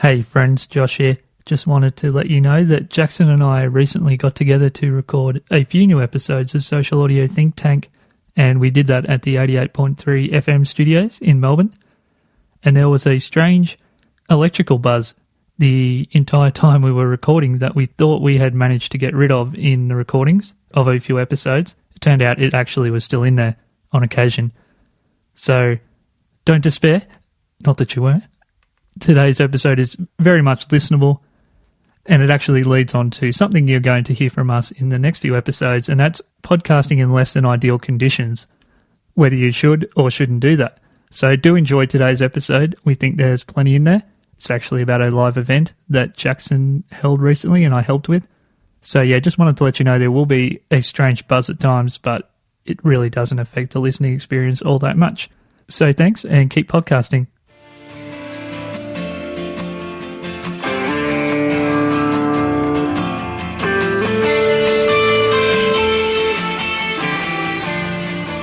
Hey friends, Josh here. Just wanted to let you know that Jackson and I recently got together to record a few new episodes of Social Audio Think Tank, and we did that at the 88.3 FM studios in Melbourne. And there was a strange electrical buzz the entire time we were recording that we thought we had managed to get rid of in the recordings of a few episodes. It turned out it actually was still in there on occasion. So don't despair. Not that you were. Today's episode is very much listenable, and it actually leads on to something you're going to hear from us in the next few episodes, and that's podcasting in less than ideal conditions, whether you should or shouldn't do that. So do enjoy today's episode. We think there's plenty in there. It's actually about a live event that Jackson held recently and I helped with. So yeah, just wanted to let you know there will be a strange buzz at times, but it really doesn't affect the listening experience all that much. So thanks, and keep podcasting.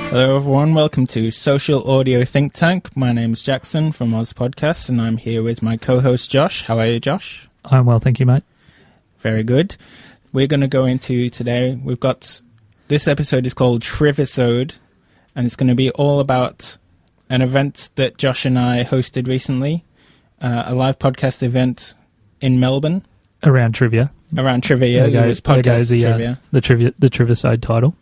Hello everyone, welcome to Social Audio Think Tank. My name's Jackson from OzPodcasts, and I'm here with my co-host Josh. How are you, Josh? I'm well, thank you, mate. Very good. We're going to go into today, this episode is called Triv-isode, and it's going to be all about an event that Josh and I hosted recently, a live podcast event in Melbourne. Around trivia. It was podcast trivia. The Triv-isode title.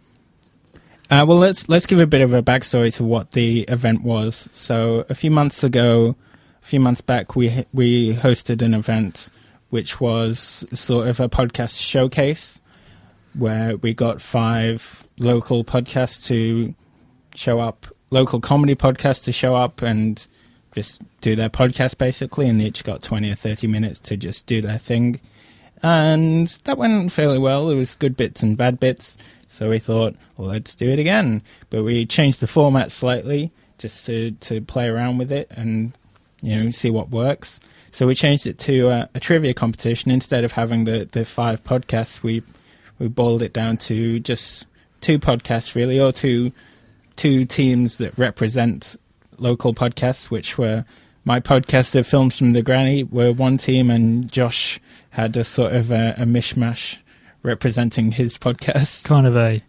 Well, let's give a bit of a backstory to what the event was. So a few months back, we hosted an event which was sort of a podcast showcase where we got 5 local podcasts to show up, local comedy podcasts to show up and just do their podcast basically, and they each got 20 or 30 minutes to just do their thing. And that went fairly well. There was good bits and bad bits. So we thought, well, let's do it again. But we changed the format slightly just to play around with it and, see what works. So we changed it to a trivia competition. Instead of having the 5 podcasts, we boiled it down to just 2 podcasts, really, or two teams that represent local podcasts, which were my podcast of Films from the Granny were one team, and Josh had a sort of a mishmash representing his podcast. Kind of a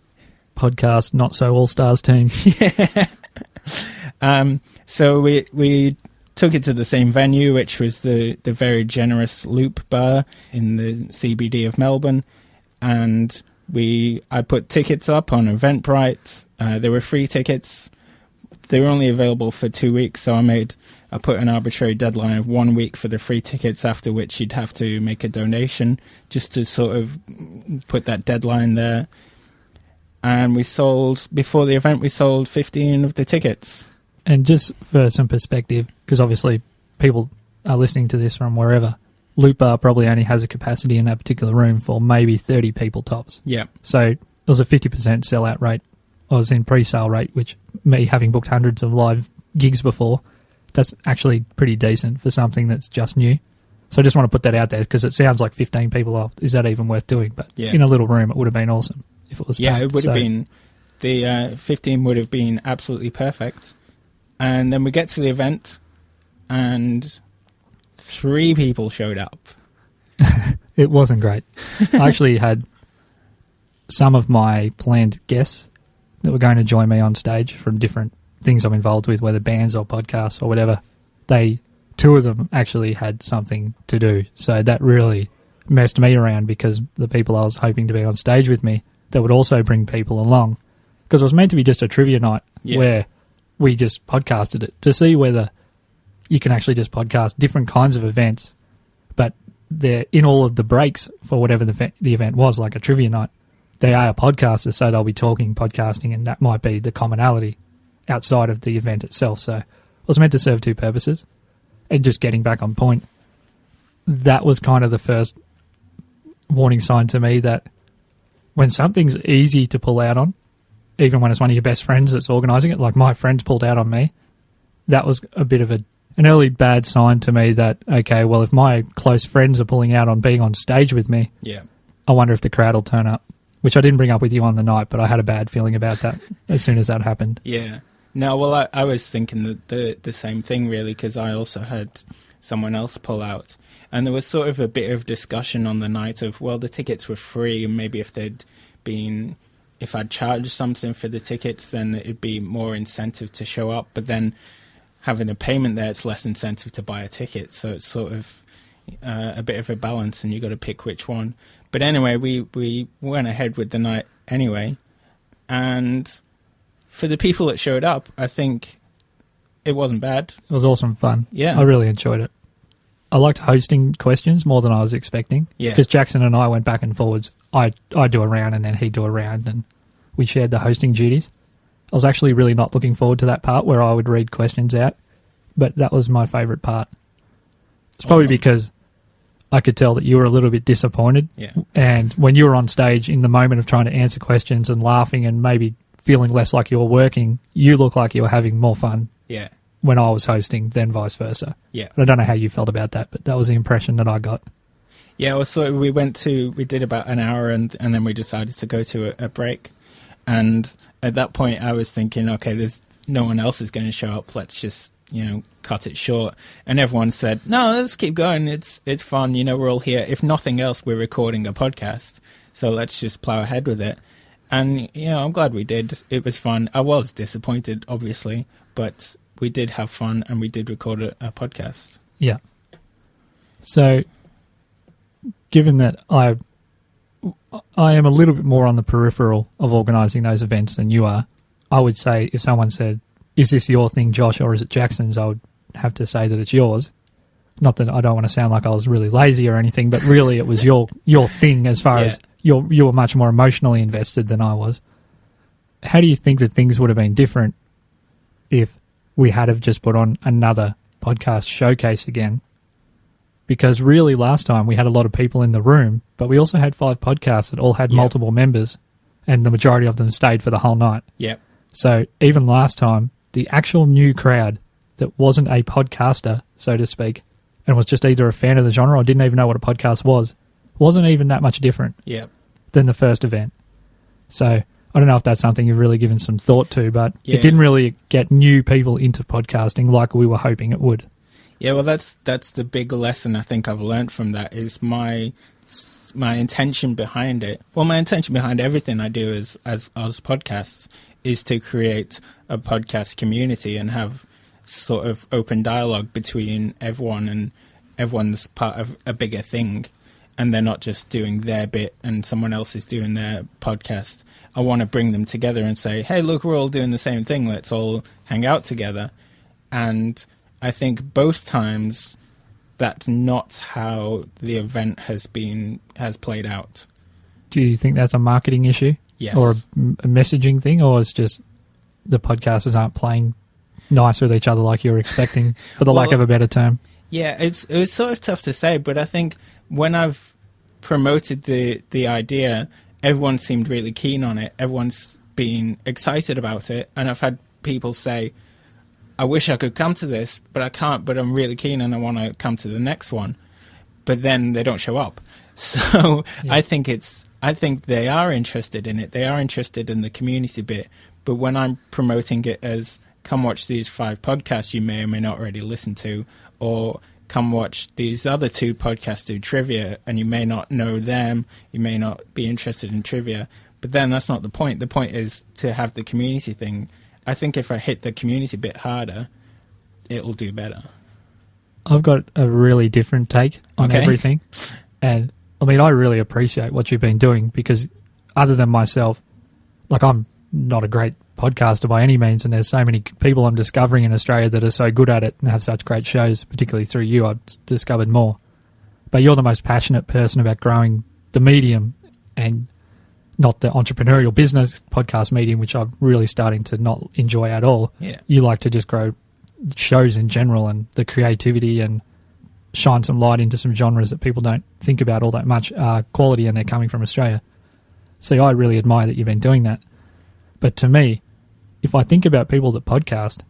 podcast not-so-all-stars team. Yeah. So we took it to the same venue, which was the very generous Loop Bar in the CBD of Melbourne. And I put tickets up on Eventbrite. There were free tickets. They were only available for 2 weeks, so I put an arbitrary deadline of 1 week for the free tickets, after which you'd have to make a donation just to sort of put that deadline there. And before the event, we sold 15 of the tickets. And just for some perspective, because obviously people are listening to this from wherever, Loop Bar probably only has a capacity in that particular room for maybe 30 people tops. Yeah. So it was a 50% sellout rate. I was in pre-sale rate, which me having booked hundreds of live gigs before, that's actually pretty decent for something that's just new. So I just want to put that out there because it sounds like 15 people are. Is that even worth doing? But in a little room, it would have been awesome if it was packed. Yeah, it would have been. The 15 would have been absolutely perfect. And then we get to the event, and 3 people showed up. It wasn't great. I actually had some of my planned guests that were going to join me on stage from different things I'm involved with, whether bands or podcasts or whatever. 2 of them actually had something to do. So that really messed me around, because the people I was hoping to be on stage with me, that would also bring people along. Because it was meant to be just a trivia night where we just podcasted it to see whether you can actually just podcast different kinds of events, but they're in all of the breaks for whatever the event was, like a trivia night. They are podcasters, so they'll be talking podcasting, and that might be the commonality outside of the event itself. So it was meant to serve 2 purposes. And just getting back on point, that was kind of the first warning sign to me that when something's easy to pull out on, even when it's one of your best friends that's organising it, like my friends pulled out on me, that was a bit of an early bad sign to me that, okay, well, if my close friends are pulling out on being on stage with me, I wonder if the crowd will turn up. Which I didn't bring up with you on the night, but I had a bad feeling about that as soon as that happened. Yeah. No, well, I was thinking the same thing, really, because I also had someone else pull out. And there was sort of a bit of discussion on the night of, well, the tickets were free, and maybe if I'd charged something for the tickets, then it'd be more incentive to show up. But then having a payment there, it's less incentive to buy a ticket. So it's sort of a bit of a balance, and you got to pick which one. But anyway, we went ahead with the night anyway. And for the people that showed up, I think it wasn't bad. It was awesome fun. Yeah. I really enjoyed it. I liked hosting questions more than I was expecting. Yeah. Because Jackson and I went back and forwards. I'd do a round and then he'd do a round, and we shared the hosting duties. I was actually really not looking forward to that part where I would read questions out, but that was my favourite part. It's probably because I could tell that you were a little bit disappointed. Yeah. And when you were on stage in the moment of trying to answer questions and laughing and maybe feeling less like you were working, you looked like you were having more fun. Yeah. When I was hosting, then vice versa. Yeah. I don't know how you felt about that, but that was the impression that I got. Yeah, well, so we did about an hour, and then we decided to go to a break. And at that point, I was thinking, okay, there's no one else is going to show up. Let's just, cut it short. And everyone said, no, let's keep going. It's fun. We're all here. If nothing else, we're recording a podcast. So let's just plow ahead with it. And, I'm glad we did. It was fun. I was disappointed, obviously, but we did have fun, and we did record a podcast. Yeah. So, given that I am a little bit more on the peripheral of organising those events than you are, I would say if someone said, is this your thing, Josh, or is it Jackson's, I would have to say that it's yours. Not that I don't want to sound like I was really lazy or anything, but really it was your thing as far as you were much more emotionally invested than I was. How do you think that things would have been different if we had have just put on another podcast showcase again? Because really last time we had a lot of people in the room, but we also had 5 podcasts that all had multiple members, and the majority of them stayed for the whole night. Yeah. So even last time, the actual new crowd that wasn't a podcaster, so to speak, and was just either a fan of the genre or didn't even know what a podcast was, wasn't even that much different than the first event. So I don't know if that's something you've really given some thought to, but it didn't really get new people into podcasting like we were hoping it would. Yeah, well, that's the big lesson I think I've learned from that is my intention behind it. Well, my intention behind everything I do as OzPodcasts is to create a podcast community and have sort of open dialogue between everyone, and everyone's part of a bigger thing, and they're not just doing their bit and someone else is doing their podcast. I want to bring them together and say, hey, look, we're all doing the same thing. Let's all hang out together. And I think both times that's not how the event has played out. Do you think that's a marketing issue? Yes. Or a messaging thing, or it's just the podcasters aren't playing nice with each other like you were expecting, for the lack of a better term? Yeah, it was sort of tough to say, but I think when I've promoted the idea, everyone seemed really keen on it. Everyone's been excited about it, and I've had people say, I wish I could come to this, but I can't, but I'm really keen and I want to come to the next one. But then they don't show up. So I think they are interested in it. They are interested in the community bit. But when I'm promoting it as, come watch these 5 podcasts you may or may not already listen to, or come watch these other 2 podcasts do trivia, and you may not know them, you may not be interested in trivia, but then that's not the point. The point is to have the community thing. I think if I hit the community bit harder, it'll do better. I've got a really different take on everything. And, I mean, I really appreciate what you've been doing because other than myself, like I'm not a great podcaster by any means, and there's so many people I'm discovering in Australia that are so good at it and have such great shows, particularly through you, I've discovered more. But you're the most passionate person about growing the medium and not the entrepreneurial business podcast medium, which I'm really starting to not enjoy at all. Yeah. You like to just grow shows in general and the creativity and shine some light into some genres that people don't think about all that much quality, and they're coming from Australia. So I really admire that you've been doing that. But to me, if I think about people that podcast,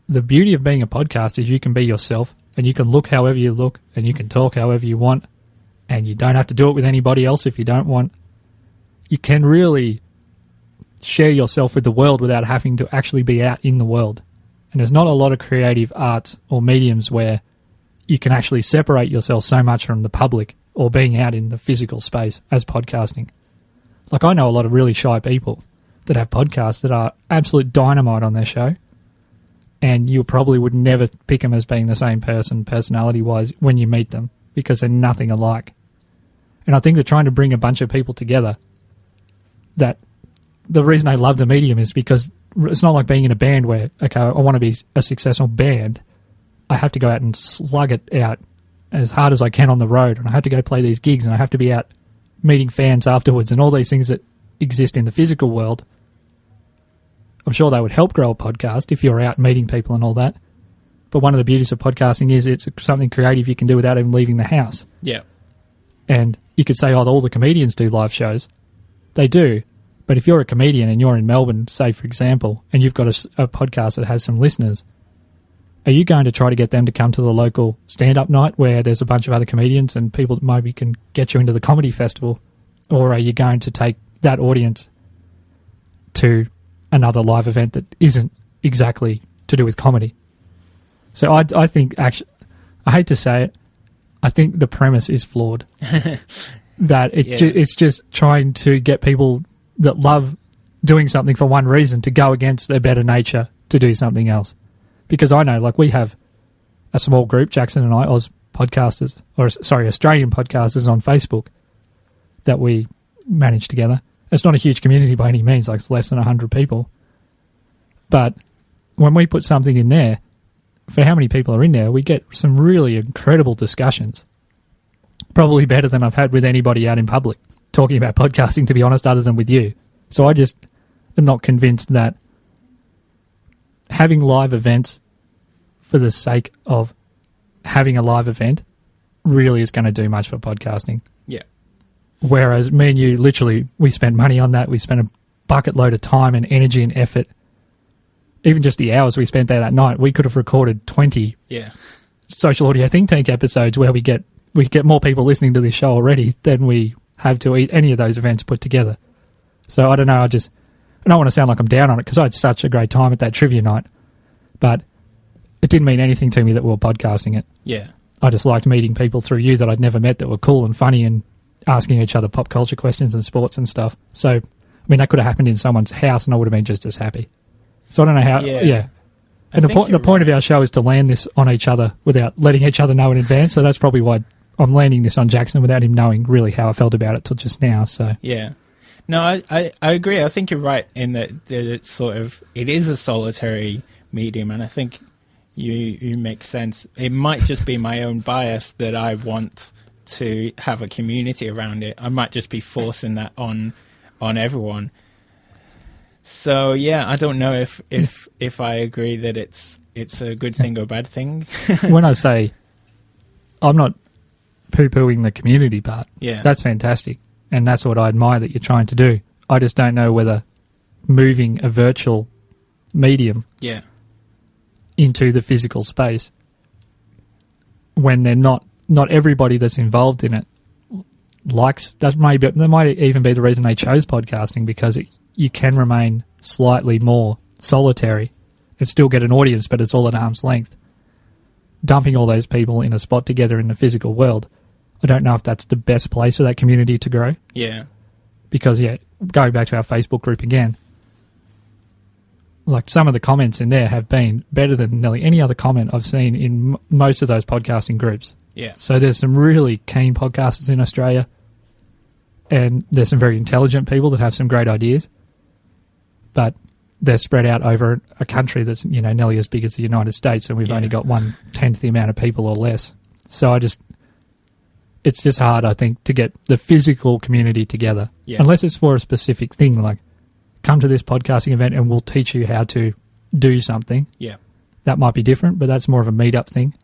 the beauty of being a podcast is you can be yourself and you can look however you look and you can talk however you want, and you don't have to do it with anybody else if you don't want. You can really share yourself with the world without having to actually be out in the world. And there's not a lot of creative arts or mediums where you can actually separate yourself so much from the public or being out in the physical space as podcasting. Like, I know a lot of really shy people that have podcasts that are absolute dynamite on their show, and you probably would never pick them as being the same person personality-wise when you meet them, because they're nothing alike. And I think they're trying to bring a bunch of people together. That the reason I love the medium is because it's not like being in a band where, okay, I want to be a successful band. I have to go out and slug it out as hard as I can on the road, and I have to go play these gigs, and I have to be out meeting fans afterwards, and all these things that exist in the physical world. I'm sure they would help grow a podcast if you're out meeting people and all that. But one of the beauties of podcasting is it's something creative you can do without even leaving the house. Yeah. And you could say, oh, all the comedians do live shows. They do. But if you're a comedian and you're in Melbourne, say, for example, and you've got a podcast that has some listeners, are you going to try to get them to come to the local stand-up night where there's a bunch of other comedians and people that maybe can get you into the comedy festival? Or are you going to take that audience to another live event that isn't exactly to do with comedy? So I think, actually, I hate to say it, I think the premise is flawed. That it's just trying to get people that love doing something for one reason to go against their better nature to do something else. Because I know, like, we have a small group, Jackson and I, Australian podcasters on Facebook that we manage together. It's not a huge community by any means, like it's less than 100 people. But when we put something in there, for how many people are in there, we get some really incredible discussions. Probably better than I've had with anybody out in public talking about podcasting, to be honest, other than with you. So I just am not convinced that having live events for the sake of having a live event really is going to do much for podcasting. Yeah. Whereas me and you, literally, we spent money on that. We spent a bucket load of time and energy and effort. Even just the hours we spent there that night, we could have recorded 20 social audio think tank episodes where we get more people listening to this show already than we have to any of those events put together. So I don't know, I don't want to sound like I'm down on it because I had such a great time at that trivia night, but it didn't mean anything to me that we were podcasting it. Yeah. I just liked meeting people through you that I'd never met that were cool and funny and asking each other pop culture questions and sports and stuff. So, I mean, that could have happened in someone's house and I would have been just as happy. So I don't know how... Yeah. And the point of our show is to land this on each other without letting each other know in advance, so that's probably why I'm landing this on Jackson without him knowing really how I felt about it till just now. So yeah. No, I agree. I think you're right in that it's it is a solitary medium, and I think you make sense. It might just be my own bias that I want to have a community around it. I might just be forcing that on everyone. So yeah, I don't know if I agree that it's a good thing or bad thing. When I say I'm not poo-pooing the community part, that's fantastic, and that's what I admire that you're trying to do. I just don't know whether moving a virtual medium into the physical space, when they're not everybody that's involved in it likes, that might even be the reason they chose podcasting, because you can remain slightly more solitary and still get an audience, but it's all at arm's length. Dumping all those people in a spot together in the physical world, I don't know if that's the best place for that community to grow. Yeah. Because, going back to our Facebook group again, like, some of the comments in there have been better than nearly any other comment I've seen in most of those podcasting groups. Yeah. So there's some really keen podcasters in Australia, and there's some very intelligent people that have some great ideas, but they're spread out over a country that's, nearly as big as the United States, and we've only got 1/10 the amount of people or less. So it's just hard, I think, to get the physical community together, unless it's for a specific thing, like come to this podcasting event and we'll teach you how to do something. Yeah. That might be different, but that's more of a meet-up thing,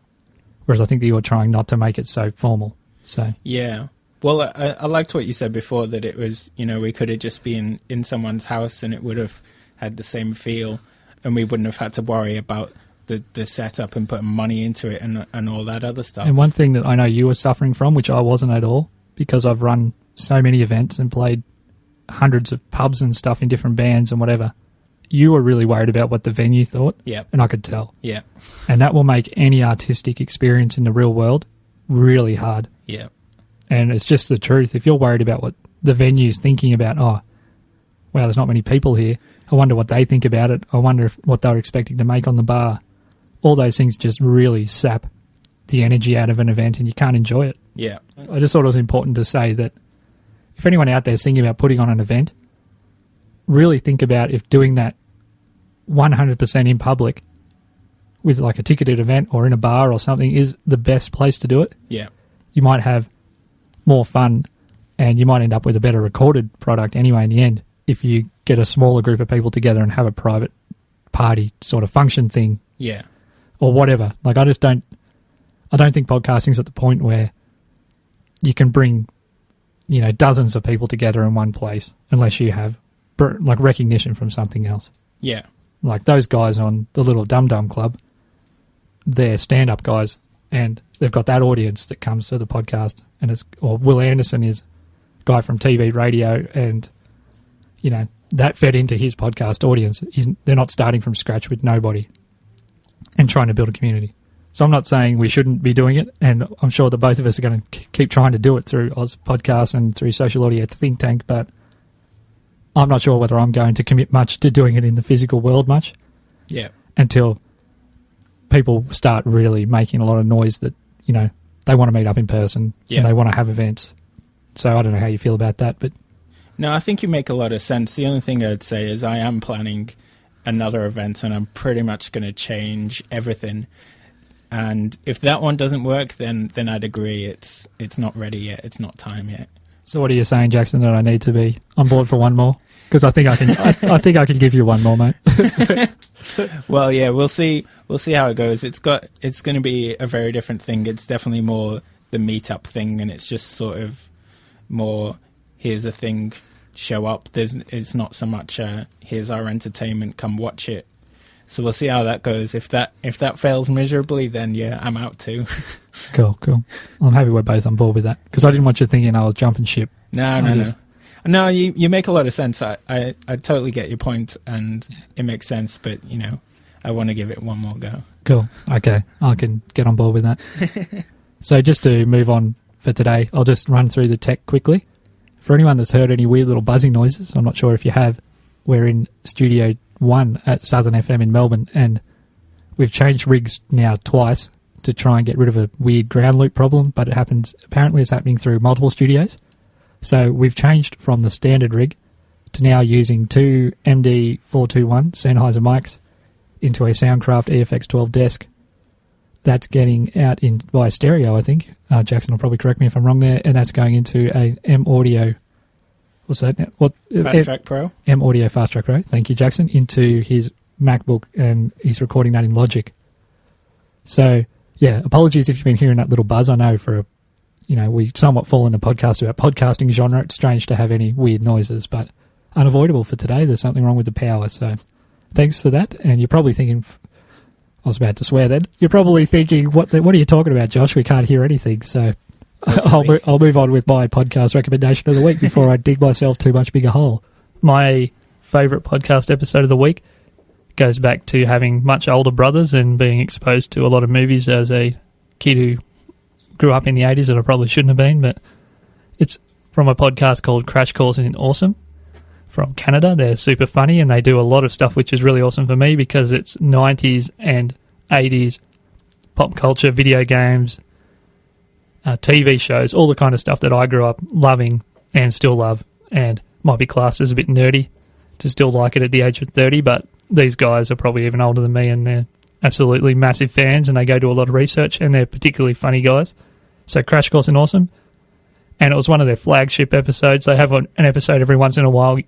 whereas I think that you're trying not to make it so formal. So yeah. Well, I liked what you said before, that it was, we could have just been in someone's house and it would have had the same feel, and we wouldn't have had to worry about the setup and putting money into it and all that other stuff. And one thing that I know you were suffering from, which I wasn't at all, because I've run so many events and played hundreds of pubs and stuff in different bands and whatever, you were really worried about what the venue thought. Yeah. And I could tell. Yeah. And that will make any artistic experience in the real world really hard. Yeah. And it's just the truth. If you're worried about what the venue's thinking about, oh, wow, there's not many people here. I wonder what they think about it. I wonder what they're expecting to make on the bar. All those things just really sap the energy out of an event and you can't enjoy it. Yeah. I just thought it was important to say that if anyone out there is thinking about putting on an event, really think about if doing that 100% in public with like a ticketed event or in a bar or something is the best place to do it. Yeah. You might have more fun and you might end up with a better recorded product anyway in the end if you get a smaller group of people together and have a private party sort of function thing. Yeah. Or whatever. Like I don't think podcasting's at the point where you can bring, you know, dozens of people together in one place unless you have like recognition from something else. Yeah. Like those guys on the little Dum Dum Club, they're stand-up guys and they've got that audience that comes to the podcast. And or Will Anderson is a guy from TV, radio, and, you know, that fed into his podcast audience. They're not starting from scratch with nobody and trying to build a community. So I'm not saying we shouldn't be doing it, and I'm sure that both of us are going to keep trying to do it through OzPodcasts and through Social Audio Think Tank, but I'm not sure whether I'm going to commit much to doing it in the physical world much. Yeah. Until people start really making a lot of noise that, you know, they want to meet up in person and they want to have events. So I don't know how you feel about that, but... No, I think you make a lot of sense. The only thing I'd say is I am planning another event and I'm pretty much going to change everything. And if that one doesn't work, then I'd agree it's not ready yet. It's not time yet. So what are you saying, Jackson, that I need to be on board for one more? Because I think I can. I think I can give you one more, mate. Well, yeah, we'll see. We'll see how it goes. It's going to be a very different thing. It's definitely more the meetup thing, and it's just sort of more. Here's a thing, show up. It's not so much. Here's our entertainment. Come watch it. So we'll see how that goes. If that fails miserably, then yeah, I'm out too. Cool. I'm happy we're both on board with that because I didn't want you thinking I was jumping ship. No, you make a lot of sense. I totally get your point, and it makes sense. But you know, I want to give it one more go. Cool. Okay, I can get on board with that. So just to move on for today, I'll just run through the tech quickly. For anyone that's heard any weird little buzzing noises, I'm not sure if you have. We're in Studio 1 at Southern FM in Melbourne, and we've changed rigs now twice to try and get rid of a weird ground loop problem, but apparently it's happening through multiple studios. So we've changed from the standard rig to now using two MD421 Sennheiser mics into a Soundcraft EFX12 desk. That's getting out in via stereo, I think. Jackson will probably correct me if I'm wrong there, and that's going into a M Audio. What's that? Fast Track Pro? M Audio Fast Track Pro. Thank you, Jackson. Into his MacBook, and he's recording that in Logic. So, yeah, apologies if you've been hearing that little buzz. I know we somewhat fall in a podcast about podcasting genre. It's strange to have any weird noises, but unavoidable for today. There's something wrong with the power. So, thanks for that. And you're probably thinking, I was about to swear then. You're probably thinking, what are you talking about, Josh? We can't hear anything. So, I'll move on with my podcast recommendation of the week before I dig myself too much bigger hole. My favourite podcast episode of the week goes back to having much older brothers and being exposed to a lot of movies as a kid who grew up in the 80s that I probably shouldn't have been, but it's from a podcast called Crash Course in Awesome from Canada. They're super funny and they do a lot of stuff which is really awesome for me because it's 90s and 80s pop culture, video games, TV shows, all the kind of stuff that I grew up loving and still love, and might be classed as a bit nerdy to still like it at the age of 30, but these guys are probably even older than me and they're absolutely massive fans and they go do a lot of research and they're particularly funny guys. So Crash Course in Awesome, and it was one of their flagship episodes. They have an episode every once in a while.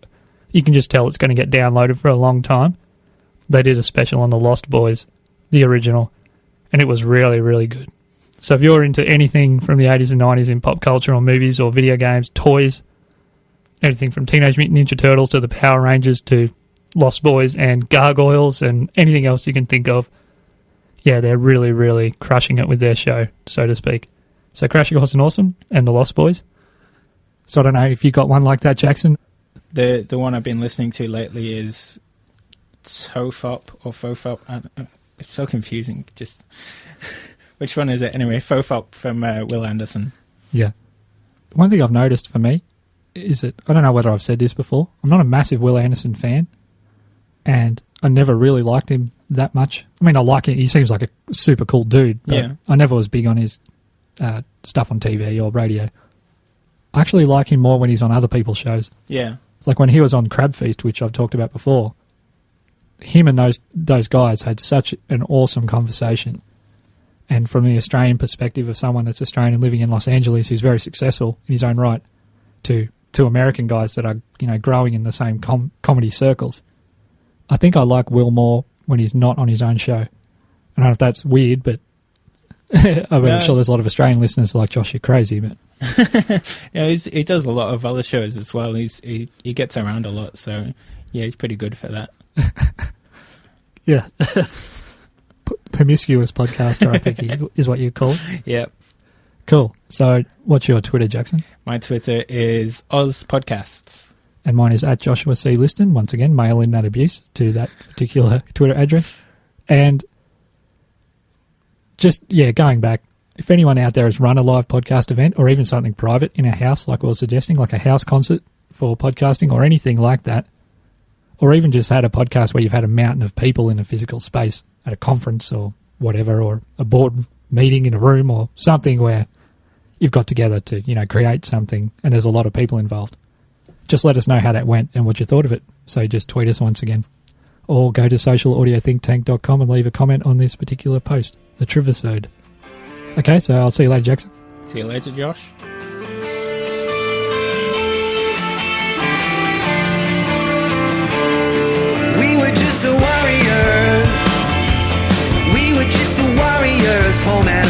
You can just tell it's going to get downloaded for a long time. They did a special on the Lost Boys, the original, and it was really, really good. So if you're into anything from the 80s and 90s in pop culture or movies or video games, toys, anything from Teenage Mutant Ninja Turtles to the Power Rangers to Lost Boys and Gargoyles and anything else you can think of, yeah, they're really, really crushing it with their show, so to speak. So Crash Course in Awesome and the Lost Boys. So I don't know if you got one like that, Jackson. The one I've been listening to lately is Tofop or Fofop. It's so confusing. Just which one is it anyway? Fofop from Will Anderson. Yeah. One thing I've noticed for me is that, I don't know whether I've said this before, I'm not a massive Will Anderson fan, and I never really liked him that much. I mean, I like him. He seems like a super cool dude, but I never was big on his stuff on TV or radio. I actually like him more when he's on other people's shows. Yeah. Like when he was on Crab Feast, which I've talked about before, him and those guys had such an awesome conversation. And from the Australian perspective of someone that's Australian and living in Los Angeles who's very successful in his own right, to American guys that are, you know, growing in the same comedy circles, I think I like Will more when he's not on his own show. I don't know if that's weird, but I'm sure there's a lot of Australian listeners like, Josh, you're crazy, but yeah, he does a lot of other shows as well. He gets around a lot, so yeah, he's pretty good for that. Yeah. Promiscuous podcaster, I think is what you call it. Yeah. Cool. So what's your Twitter, Jackson? My Twitter is OzPodcasts. And mine is at Joshua C. Liston. Once again, mail in that abuse to that particular Twitter address. And just, going back, if anyone out there has run a live podcast event or even something private in a house, like I was suggesting, like a house concert for podcasting or anything like that, or even just had a podcast where you've had a mountain of people in a physical space at a conference or whatever, or a board meeting in a room or something where you've got together to, you know, create something and there's a lot of people involved. Just let us know how that went and what you thought of it. So just tweet us once again. Or go to socialaudioThinkTank.com and leave a comment on this particular post, the Triv-isode. Okay, so I'll see you later, Jackson. See you later, Josh. We were just the warriors. We were just the warriors, home and